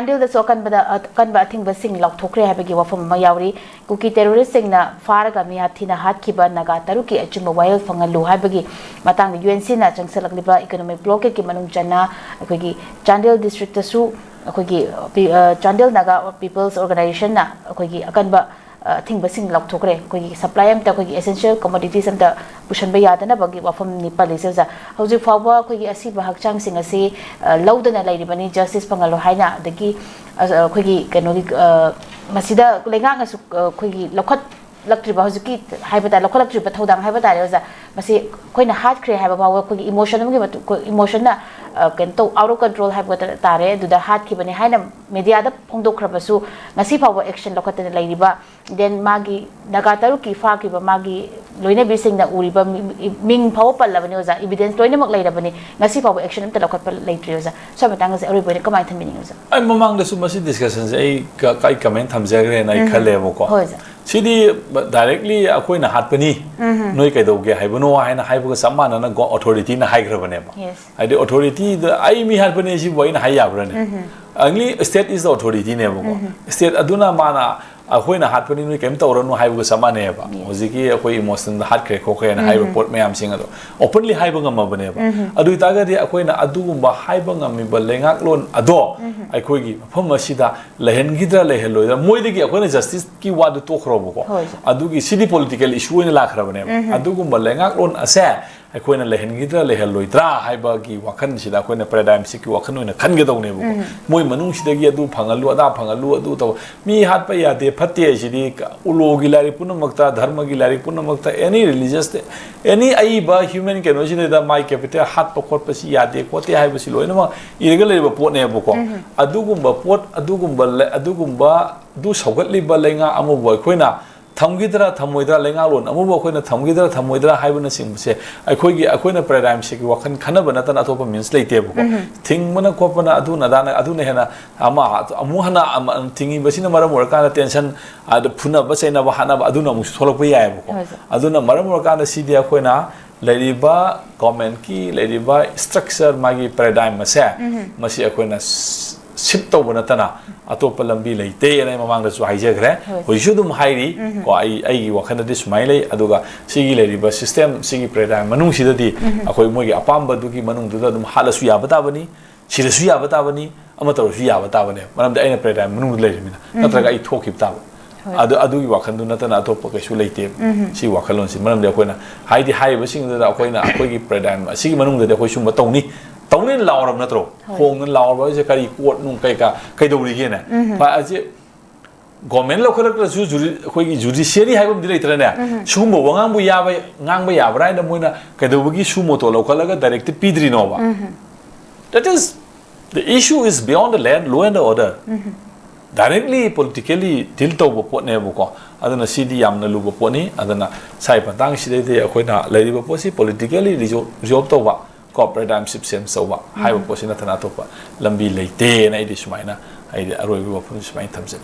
Handle the so converting the sing lock to create a from Mayari, cookie terrorist sing na Faraga Miatina Hatkiba Naga Taruki, a chumawile from a Luhabagi, Matang UNC, Chancellor Liba, economic blockade, Kimanum Jana, a quickie, Chandil district su, a quickie, Chandil Naga People's Organization, a quickie, a canva. Thing basing lock to create, supply them to essential commodities and the Pushan Bayadana Bagi from Nepalese. How do you forward a sea Bahakchang sing a sea, loud and a lady bunny justice Pangalohaina, the key as a quickie canoe Masida Legang quickie local luxury Bahuki, hyper local luxury, but hold on hyper Masi quite a hard create have about emotion can to out of control have got tare do the hard keep any high media the Pondo Krabasu, Masi power action local lady ba. Then Magi Nagataruki Faki Magi Luina Bissing that Uriba Ming Power Palavanosa, evidence to any more later, Nasi power action of the local later. So Matangas everybody come out meanings. I'm among the Sumasi discussions, I comment Hamzagre and I Kalevoko. CD directly a queen a hatpenny, no Kadoga, Habono, and Haibo Saman and got authority in a high gravanema. Yes. I the authority, the I me hatpenny way in high abran. Only state is the authority never. State Aduna Mana. When a hot when we came to Orono High with Samaneva, Moziki, a way emotion, the hot cake, and high report may am singing openly Hibangam Mabaneva. Adutaga de Aquina Adumba Hibangam, Balengak loan, adore. I could give Pomasida, Lehengidra Lehelo, Moidiki, Aquina justice, Kiwa the Tokrobo. Adugi city political issue in Lacrabanem. Adugumba Lengak loan, a sad. I couldn't let him get a little dra, Hibagi, Wakan, she when a paradigm sick Wakano in a Kangadon. Moy Manushi de Yadu, Pangalua, Pangalua, do me had paya de Pate, Ulo Gilari Punamakta, Dharma Gilari Punamakta, any religious, any Aiba, human can originate that my capital, hat for corpus yade, what they have silo, irregular port nebuko, Adugumba port, Adugumba, do Sogatli Balenga, Amu Quina. Tamgidra Tamoidra Lengalon, Amuakuna Tamgidra Tamoidra Hibana Sim say, I couldn't a paradigm sick Wakan Kanabanatan Atopa means late table. Ting Monacopana Aduna Adunahana Ama Amuhana and Tingi Basina Maramurkan attention at the Puna Basena Wahana Aduna Musolopia. Aduna Maramurkan CD Aquena, Ladyba, comment key, Ladyba, structure Maggie paradigm Massa, Massi Aquena. Ship over Natana, Atopalambi late, and I'm among the Swahili. We should highly, or I wakana this smiley, Aduga, Sigi lady, but system, Sigi Preda, Manu Sidati, Akoimogi, Apamba Duki Manu to the Halasuya Batavani, Chilasuya Batavani, Amatosia Batavani, one of the end Preda, Manu lady, not like I talk it down. Adu Wakan do not an Atopoka late, she walk alone, Simon de Aquina, Heidi High was singing the Aquina, Aqui Preda, Sigi Manu de Aquishuma Tony. Tony Laura Natro, Hong and Laura is a carry quote Nunkaka, Kaidorigena. But as it government local judiciary have them later than that. Sumo, Wangambu Yava, Namba Yabra, and Muna, Kadogi Sumoto, local directed Pidrinova. That is, the issue is beyond the land, law and order. Directly, politically, tilt over Port Nebuco, other than CD Yamna Luboponi, other than Saipatang Shide, Aquina, Lady Boposi, politically resolved over. Corporate dam ship sem so high position at an atopa, Lambi late, and I dish mine, I arrow of my thumbs in it.